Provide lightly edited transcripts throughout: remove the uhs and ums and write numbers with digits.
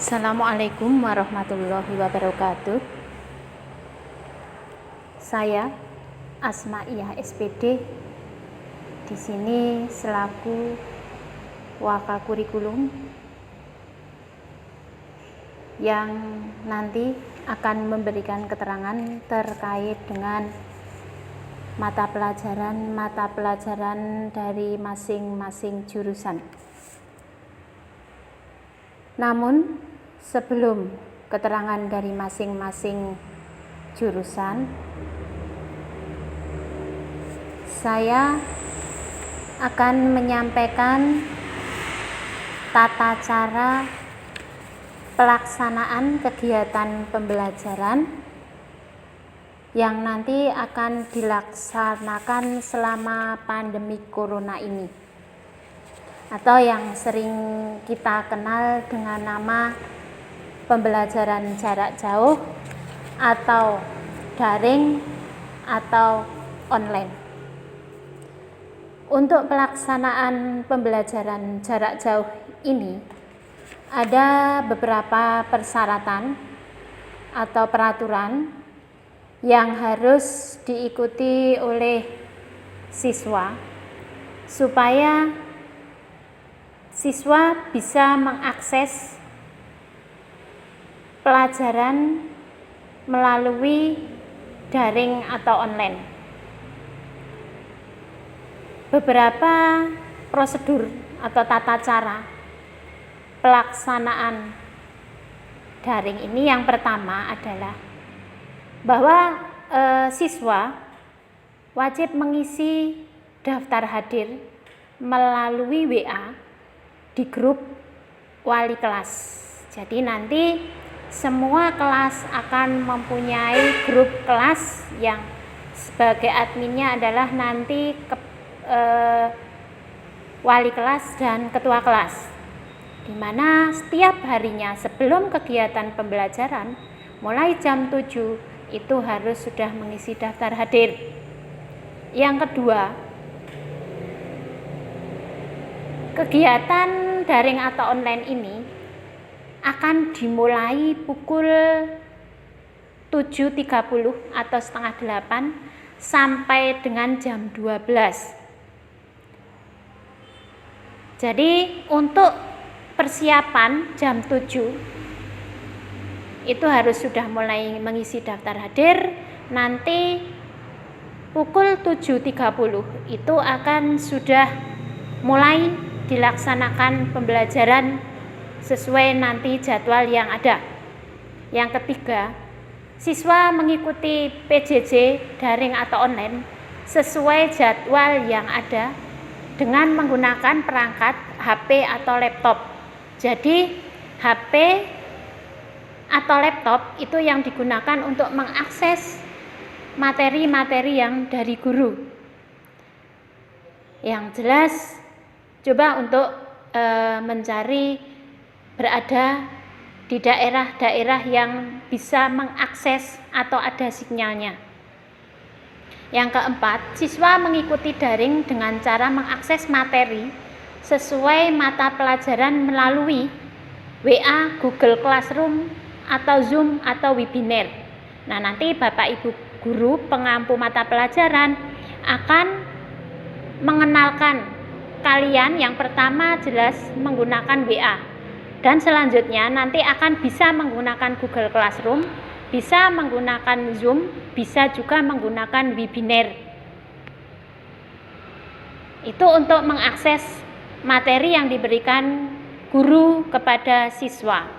Assalamualaikum warahmatullahi wabarakatuh. Saya Asma'iyah SPD di sini selaku Wakakurikulum yang nanti akan memberikan keterangan terkait dengan mata pelajaran dari masing-masing jurusan. Namun sebelum keterangan dari masing-masing jurusan, saya akan menyampaikan tata cara pelaksanaan kegiatan pembelajaran yang nanti akan dilaksanakan selama pandemi corona ini, atau yang sering kita kenal dengan nama pembelajaran jarak jauh atau daring atau online. Untuk pelaksanaan pembelajaran jarak jauh ini ada beberapa persyaratan atau peraturan yang harus diikuti oleh siswa supaya siswa bisa mengakses pelajaran melalui daring atau online. Beberapa prosedur atau tata cara pelaksanaan daring ini, yang pertama adalah bahwa siswa wajib mengisi daftar hadir melalui WA di grup wali kelas. Jadi nanti semua kelas akan mempunyai grup kelas yang sebagai adminnya adalah nanti wali kelas dan ketua kelas, di mana setiap harinya sebelum kegiatan pembelajaran mulai jam 7 itu harus sudah mengisi daftar hadir. Yang kedua, kegiatan daring atau online ini akan dimulai pukul 7.30 atau setengah 8 sampai dengan jam 12. Jadi untuk persiapan jam 7 itu harus sudah mulai mengisi daftar hadir. Nanti pukul 7.30 itu akan sudah mulai dilaksanakan pembelajaran sesuai nanti jadwal yang ada. Yang ketiga, siswa mengikuti PJJ daring atau online sesuai jadwal yang ada dengan menggunakan perangkat HP atau laptop. Jadi HP atau laptop itu yang digunakan untuk mengakses materi-materi yang dari guru. Yang jelas coba untuk mencari berada di daerah-daerah yang bisa mengakses atau ada sinyalnya. Yang keempat, siswa mengikuti daring dengan cara mengakses materi sesuai mata pelajaran melalui WA, Google Classroom, atau Zoom atau webinar. Nah, nanti Bapak Ibu guru pengampu mata pelajaran akan mengenalkan kalian. Yang pertama jelas menggunakan WA, dan selanjutnya nanti akan bisa menggunakan Google Classroom, bisa menggunakan Zoom, bisa juga menggunakan webinar. Itu untuk mengakses materi yang diberikan guru kepada siswa.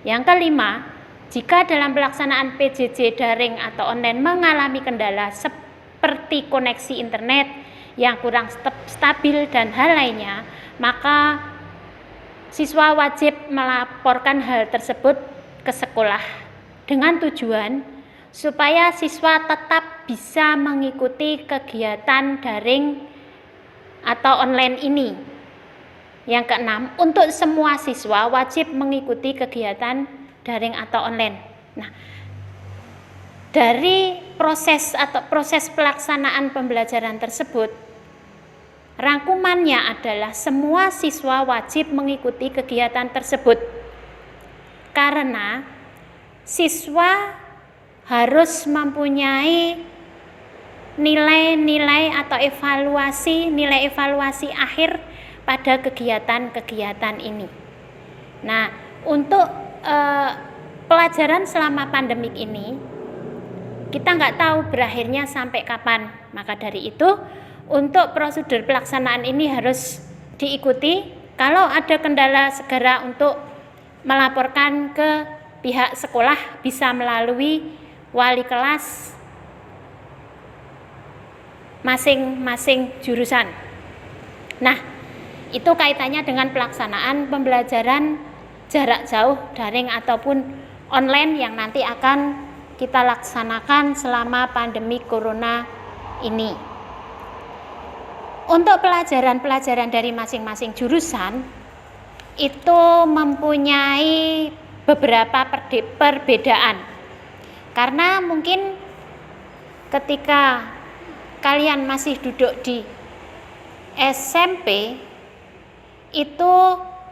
Yang kelima, jika dalam pelaksanaan PJJ daring atau online mengalami kendala seperti koneksi internet yang kurang stabil dan hal lainnya, maka siswa wajib melaporkan hal tersebut ke sekolah dengan tujuan supaya siswa tetap bisa mengikuti kegiatan daring atau online ini. Yang keenam, untuk semua siswa wajib mengikuti kegiatan daring atau online. Nah, dari proses pelaksanaan pembelajaran tersebut, rangkumannya adalah semua siswa wajib mengikuti kegiatan tersebut. karena siswa harus mempunyai nilai-nilai atau nilai evaluasi akhir pada kegiatan-kegiatan ini. Nah, untuk pelajaran selama pandemik ini, kita nggak tahu berakhirnya sampai kapan. Maka dari itu, untuk prosedur pelaksanaan ini harus diikuti. Kalau ada kendala, segera untuk melaporkan ke pihak sekolah, bisa melalui wali kelas masing-masing jurusan. Nah, itu kaitannya dengan pelaksanaan pembelajaran jarak jauh, daring ataupun online yang nanti akan kita laksanakan selama pandemi corona ini. Untuk pelajaran-pelajaran dari masing-masing jurusan itu mempunyai beberapa perbedaan. Karena mungkin ketika kalian masih duduk di SMP, itu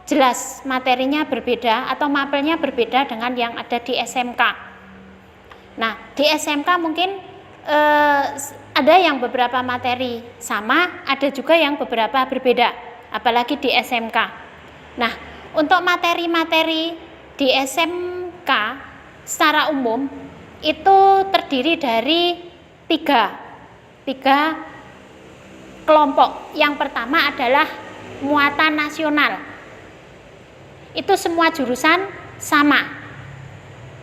jelas materinya berbeda atau mapelnya berbeda dengan yang ada di SMK. Nah, di SMK mungkin ada yang beberapa materi sama, ada juga yang beberapa berbeda, apalagi di SMK. Nah, untuk materi-materi di SMK secara umum itu terdiri dari tiga kelompok. Yang pertama adalah muatan nasional. Itu semua jurusan sama.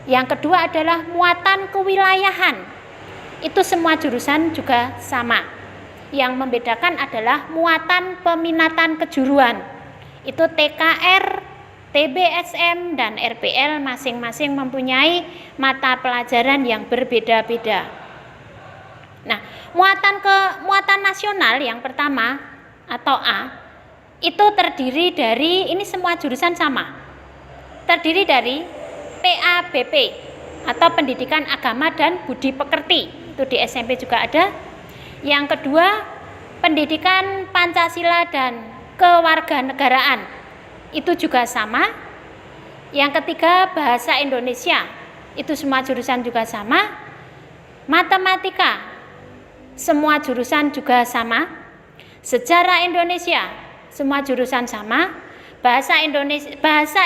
Yang kedua adalah muatan kewilayahan. Itu semua jurusan juga sama. Yang membedakan adalah muatan peminatan kejuruan. Itu TKR, TBSM, dan RPL masing-masing mempunyai mata pelajaran yang berbeda-beda. Nah, muatan nasional yang pertama atau A itu terdiri dari, ini semua jurusan sama, terdiri dari PABP atau Pendidikan Agama dan Budi Pekerti, itu di SMP juga ada. Yang kedua, Pendidikan Pancasila dan Kewarganegaraan, itu juga sama. Yang ketiga, Bahasa Indonesia, itu semua jurusan juga sama. Matematika, semua jurusan juga sama. Sejarah Indonesia, semua jurusan sama. Bahasa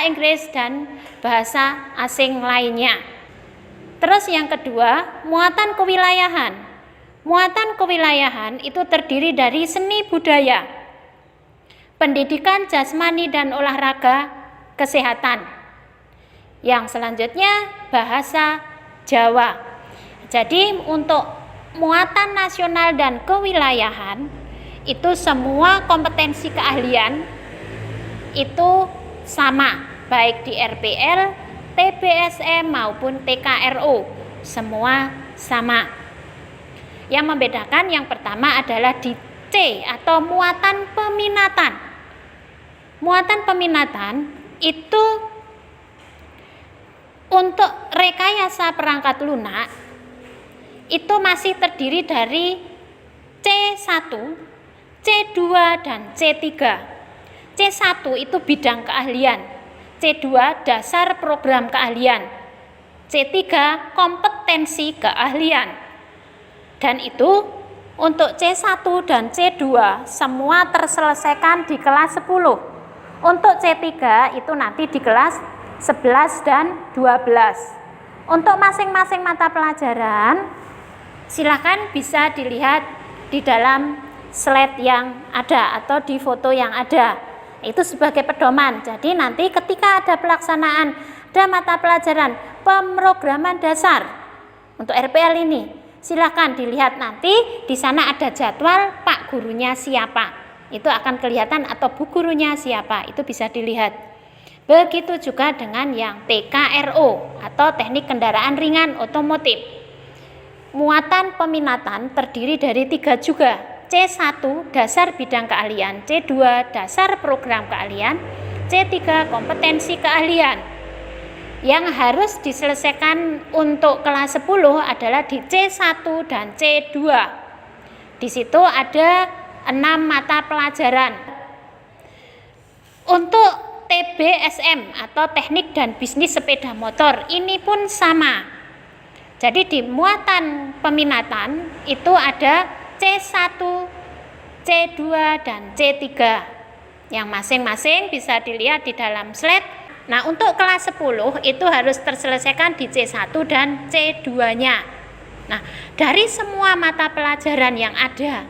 Inggris dan bahasa asing lainnya. Terus yang kedua, muatan kewilayahan. Muatan kewilayahan itu terdiri dari seni budaya, pendidikan jasmani dan olahraga, kesehatan. Yang selanjutnya, bahasa Jawa. Jadi untuk muatan nasional dan kewilayahan itu semua kompetensi keahlian itu sama, baik di RPL, TBSM maupun TKRO, semua sama. Yang membedakan yang pertama adalah di C atau muatan peminatan. Muatan peminatan itu untuk rekayasa perangkat lunak itu masih terdiri dari C1, C2, dan C3. C1 itu bidang keahlian, C2 dasar program keahlian, C3 kompetensi keahlian. Dan itu untuk C1 dan C2 semua terselesaikan di kelas 10. Untuk C3 itu nanti di kelas 11 dan 12. Untuk masing-masing mata pelajaran silakan bisa dilihat di dalam slide yang ada atau di foto yang ada. Itu sebagai pedoman. Jadi nanti ketika ada pelaksanaan, ada mata pelajaran pemrograman dasar untuk RPL ini, silakan dilihat nanti di sana ada jadwal Pak gurunya siapa. Itu akan kelihatan, atau Bu gurunya siapa, itu bisa dilihat. Begitu juga dengan yang TKRO atau Teknik Kendaraan Ringan Otomotif. Muatan peminatan terdiri dari 3 juga. C1 dasar bidang keahlian, C2 dasar program keahlian, C3 kompetensi keahlian. Yang harus diselesaikan untuk kelas 10 adalah di C1 dan C2. Di situ ada 6 mata pelajaran. Untuk TBSM atau teknik dan bisnis sepeda motor, ini pun sama. Jadi di muatan peminatan itu ada C1, C2 dan C3 yang masing-masing bisa dilihat di dalam slide. Nah, untuk kelas 10 itu harus terselesaikan di C1 dan C2-nya. Nah, dari semua mata pelajaran yang ada,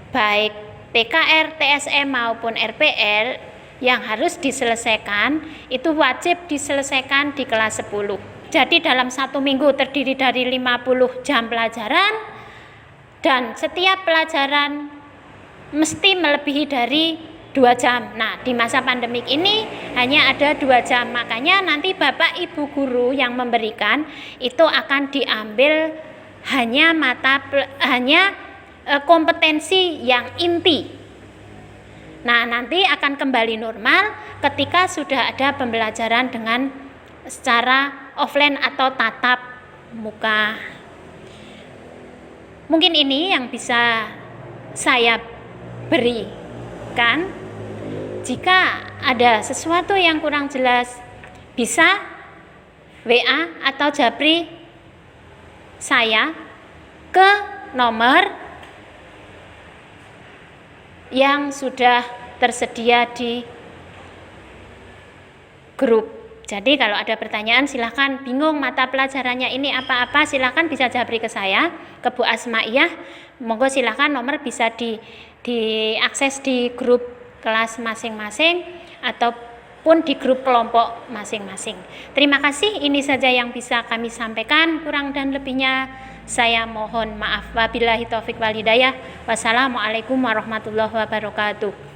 baik PKR, TSM maupun RPL yang harus diselesaikan, itu wajib diselesaikan di kelas 10. Jadi dalam 1 minggu terdiri dari 50 jam pelajaran, dan setiap pelajaran mesti melebihi dari 2 jam. Nah, di masa pandemik ini hanya ada 2 jam, makanya nanti Bapak Ibu guru yang memberikan itu akan diambil hanya kompetensi yang inti. Nah, nanti akan kembali normal ketika sudah ada pembelajaran dengan secara offline atau tatap muka. Mungkin ini yang bisa saya berikan. Jika ada sesuatu yang kurang jelas, bisa WA atau japri saya ke nomor yang sudah tersedia di grup. Jadi kalau ada pertanyaan silahkan, bingung mata pelajarannya ini apa-apa, silahkan bisa japri ke saya, ke Bu Asmaiyah. Monggo silahkan, nomor bisa diakses di grup kelas masing-masing ataupun di grup kelompok masing-masing. Terima kasih, ini saja yang bisa kami sampaikan. Kurang dan lebihnya saya mohon maaf. Wabillahi taufik wal hidayah. Wassalamualaikum warahmatullahi wabarakatuh.